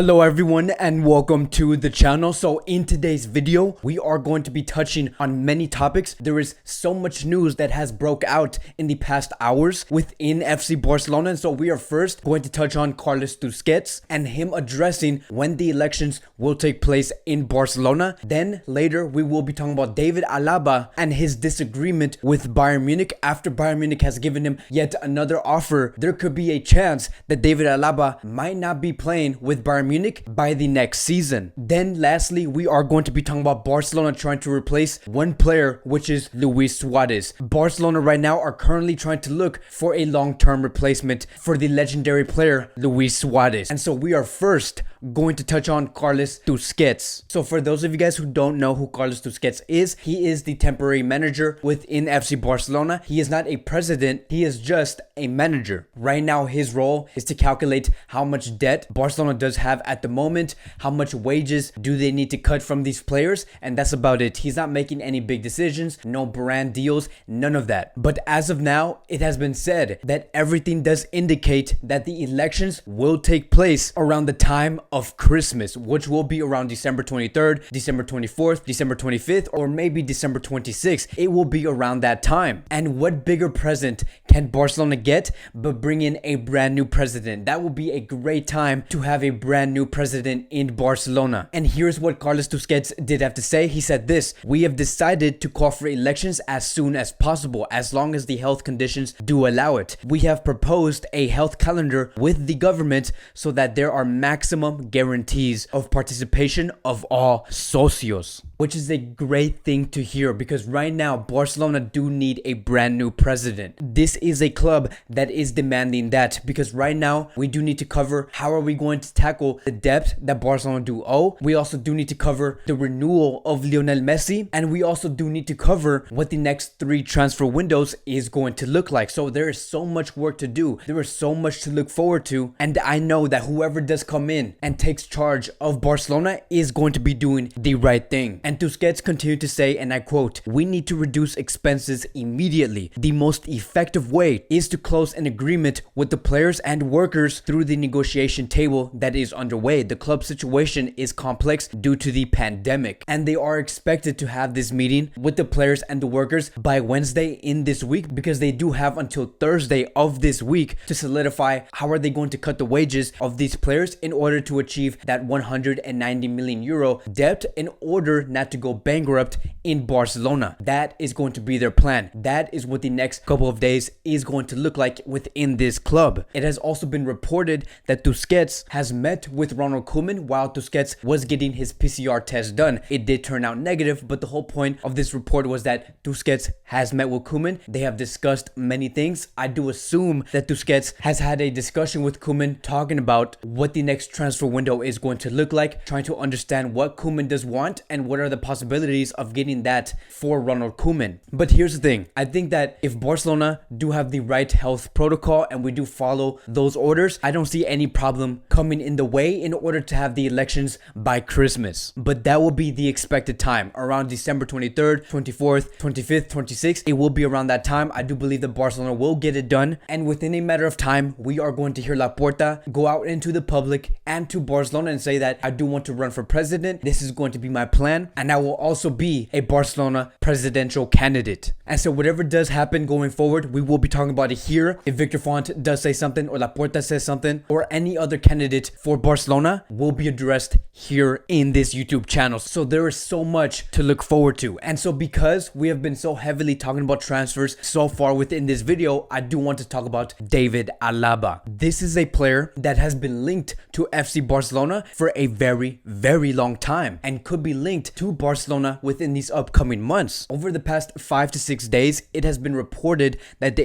Hello everyone and welcome to the channel. So in today's video we are going to be touching on many topics. There is so much news that has broke out in the past hours within FC Barcelona, and so we are first going to touch on CARLES TUSQUETS and him addressing when the elections will take place in Barcelona. Then later we will be talking about David Alaba and his disagreement with Bayern Munich after Bayern Munich has given him yet another offer. There could be a chance that David Alaba might not be playing with Bayern Munich by the next season. Then lastly, we are going to be talking about Barcelona trying to replace one player, which is Luis Suarez. Barcelona right now are currently trying to look for a long-term replacement for the legendary player Luis Suarez. And so we are first going to touch on CARLES TUSQUETS. So for those of you guys who don't know who CARLES TUSQUETS is, he is the temporary manager within FC Barcelona. He is not a president, he is just a manager. Right now his role is to calculate how much debt Barcelona does have at the moment, how much wages do they need to cut from these players, and that's about it. He's not making any big decisions, no brand deals, none of that. But as of now, it has been said that everything does indicate that the elections will take place around the time of Christmas, which will be around December 23rd, December 24th, December 25th, or maybe December 26th. It will be around that time. And what bigger present can Barcelona get but bring in a brand new president? That will be a great time to have a brand new president in Barcelona. And here's what CARLES TUSQUETS did have to say. He said this: "We have decided to call for elections as soon as possible, as long as the health conditions do allow it. We have proposed a health calendar with the government so that there are maximum guarantees of participation of all socios." Which is a great thing to hear, because right now Barcelona do need a brand new president. This is a club that is demanding that, because right now we do need to cover how are we going to tackle the debt that Barcelona do owe. We also do need to cover the renewal of Lionel Messi, and we also do need to cover what the next 3 transfer windows is going to look like. So there is so much work to do. There is so much to look forward to, and I know that whoever does come in and takes charge of Barcelona is going to be doing the right thing. And Tusquets continued to say, and I quote, "We need to reduce expenses immediately. The most effective way is to close an agreement with the players and workers through the negotiation table that is underway. The club situation is complex due to the pandemic, and they are expected to have this meeting with the players and the workers by Wednesday in this week, because they do have until Thursday of this week to solidify how are they going to cut the wages of these players in order to achieve that 190 million euro debt in order not to go bankrupt in Barcelona. That is going to be their plan. That is what the next couple of days is going to look like within this club." It has also been reported that Tusquets has met with Ronald Koeman while Tusquets was getting his PCR test done. It did turn out negative, but the whole point of this report was that Tusquets has met with Koeman. They have discussed many things. I do assume that Tusquets has had a discussion with Koeman talking about what the next transfer window is going to look like, trying to understand what Koeman does want and what are the possibilities of getting that for Ronald Koeman. But here's the thing. I think that if Barcelona do have the right health protocol and we do follow those orders, I don't see any problem coming in the way in order to have the elections by Christmas. But that will be the expected time, around December 23rd, 24th, 25th, 26th. It will be around that time. I do believe that Barcelona will get it done, and within a matter of time we are going to hear Laporta go out into the public and to Barcelona and say that I do want to run for president. This is going to be my plan, and I will also be a Barcelona presidential candidate. And so whatever does happen going forward, we will be talking about it here. If Victor Font does say something, or Laporta says something, or any other candidate for Barcelona, will be addressed here in this YouTube channel. So there is so much to look forward to. And so because we have been so heavily talking about transfers so far within this video, I do want to talk about David Alaba. This is a player that has been linked to FC Barcelona for a very, very long time and could be linked to Barcelona within these upcoming months. Over the past 5 to 6 days, it has been reported that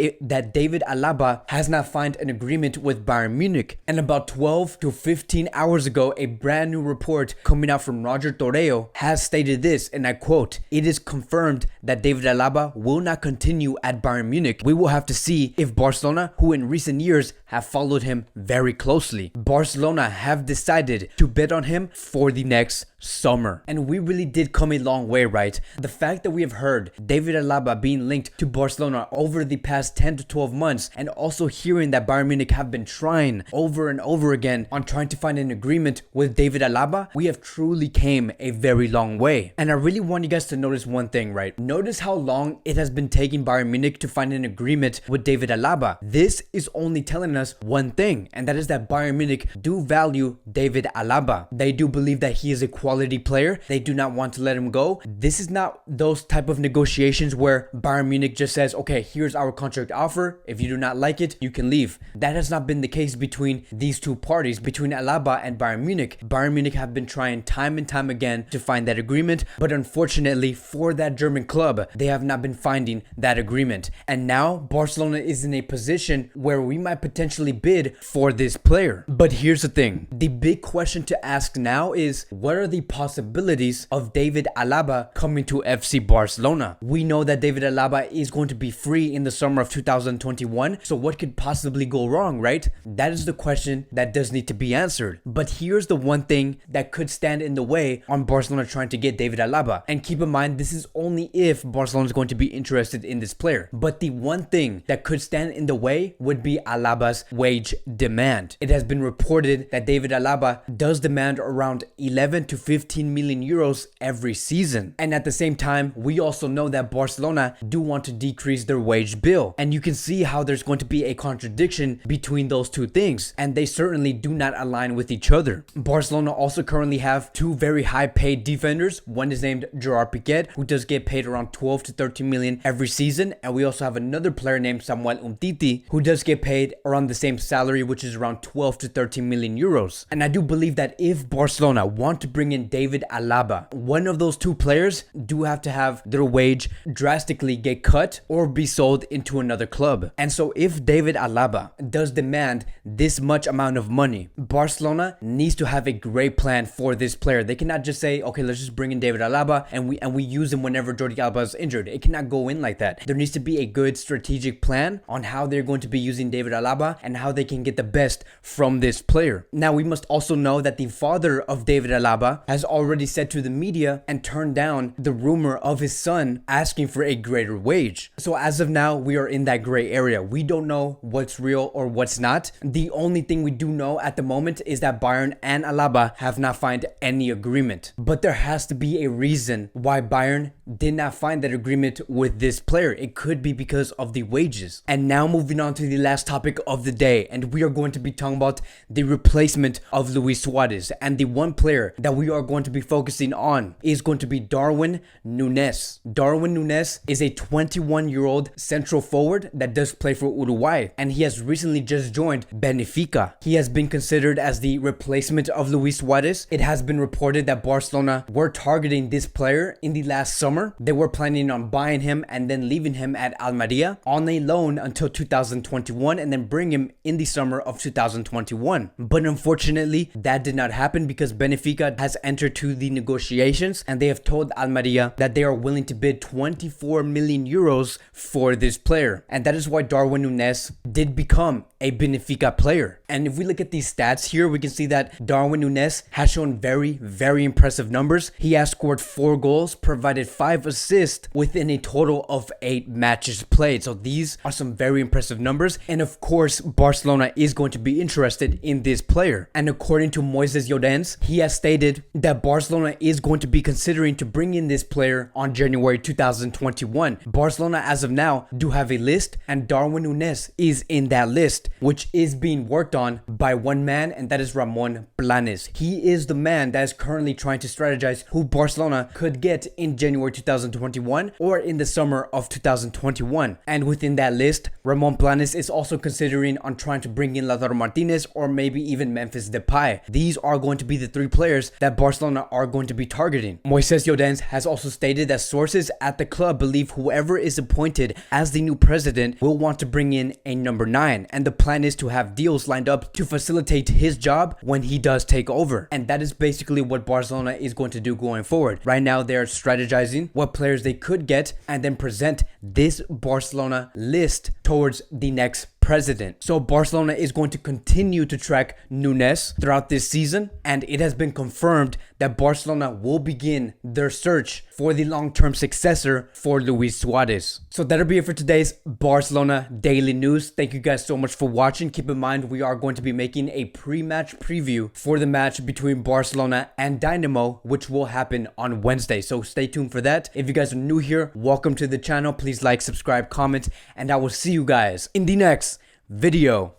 David Alaba has not found an agreement with Bayern Munich. And about 12 to 15 hours ago, a brand new report coming out from Roger Torreo has stated this, and I quote, "It is confirmed that David Alaba will not continue at Bayern Munich. We will have to see if Barcelona, who in recent years have followed him very closely, Barcelona have decided to bet on him for the next summer." And we really did come a long way, right? The fact that we have heard David Alaba being linked to Barcelona over the past 10 to 12 months, and also hearing that Bayern Munich have been trying over and over again again on trying to find an agreement with David Alaba, we have truly came a very long way. And I really want you guys to notice one thing, right? Notice how long it has been taking Bayern Munich to find an agreement with David Alaba. This is only telling us one thing, and that is that Bayern Munich do value David Alaba. They do believe that he is a quality player. They do not want to let him go. This is not those type of negotiations where Bayern Munich just says, okay, here's our contract offer. If you do not like it, you can leave. That has not been the case between these two parties, between Alaba and Bayern Munich. Bayern Munich have been trying time and time again to find that agreement, but unfortunately for that German club, they have not been finding that agreement. And now Barcelona is in a position where we might potentially bid for this player. But here's the thing. The big question to ask now is, what are the possibilities of David Alaba coming to FC Barcelona? We know that David Alaba is going to be free in the summer of 2021, so what could possibly go wrong, right? That is the question that does need to be answered. But here's the one thing that could stand in the way on Barcelona trying to get David Alaba. And keep in mind, this is only if Barcelona is going to be interested in this player. But the one thing that could stand in the way would be Alaba's wage demand. It has been reported that David Alaba does demand around 11 to 15 million euros every season. And at the same time, we also know that Barcelona do want to decrease their wage bill. And you can see how there's going to be a contradiction between those two things. And they certainly do not align with each other. Barcelona also currently have two very high paid defenders. One is named Gerard Piqué, who does get paid around 12 to 13 million every season. And we also have another player named Samuel Umtiti, who does get paid around the same salary, which is around 12 to 13 million euros. And I do believe that if Barcelona want to bring in David Alaba, one of those two players do have to have their wage drastically get cut or be sold into another club. And so if David Alaba does demand this much amount of money, Barcelona needs to have a great plan for this player. They cannot just say, okay, let's just bring in David Alaba and we use him whenever Jordi Alba is injured. It cannot go in like that. There needs to be a good strategic plan on how they're going to be using David Alaba and how they can get the best from this player. Now, we must also know that the father of David Alaba has already said to the media and turned down the rumor of his son asking for a greater wage. So as of now, we are in that gray area. We don't know what's real or what's not. The only thing we do know at the moment is that Bayern and Alaba have not found any agreement. But there has to be a reason why Bayern did not find that agreement with this player. It could be because of the wages. And now moving on to the last topic of the day, and we are going to be talking about the replacement of Luis Suarez. And the one player that we are going to be focusing on is going to be Darwin Nunez. Darwin Nunez is a 21-year-old central forward that does play for Uruguay, and he has recently just joined Benfica. He has been considered as the replacement of Luis Suarez. It has been reported that Barcelona were targeting this player in the last summer. They were planning on buying him and then leaving him at Almeria on a loan until 2021 and then bring him in the summer of 2021. But unfortunately, that did not happen because Benfica has entered to the negotiations and they have told Almeria that they are willing to bid 24 million euros for this player. And that is why Darwin Nunez did become a Benfica player. And if we look at these stats here, we can see that Darwin Nunez has shown very impressive numbers. He has scored 4 goals, provided 5 assists within a total of 8 matches played. So these are some very impressive numbers. And of course, Barcelona is going to be interested in this player. And according to Moises Llorens, he has stated that Barcelona is going to be considering to bring in this player on January 2021. Barcelona, as of now, do have a list, and Darwin Nunez is in that list, which is being worked on by one man, and that is Ramon Planes. He is the man that is currently trying to strategize who Barcelona could get in January 2021 or in the summer of 2021. And within that list, Ramon Planes is also considering on trying to bring in Lautaro Martinez or maybe even Memphis Depay. These are going to be the 3 players that Barcelona are going to be targeting. Moises Llorens has also stated that sources at the club believe whoever is appointed as the new president will want to bring in a number 9, and the plan is to have deals lined up to facilitate his job when he does take over. And that is basically what Barcelona is going to do going forward. Right now, they're strategizing what players they could get and then present this Barcelona list towards the next president. So Barcelona is going to continue to track Nunez throughout this season, and it has been confirmed that Barcelona will begin their search for the long-term successor for Luis Suarez. So that'll be it for today's Barcelona Daily News. Thank you guys so much for watching. Keep in mind, we are going to be making a pre-match preview for the match between Barcelona and Dynamo, which will happen on Wednesday. So stay tuned for that. If you guys are new here, welcome to the channel. Please like, subscribe, comment, and I will see you guys in the next video.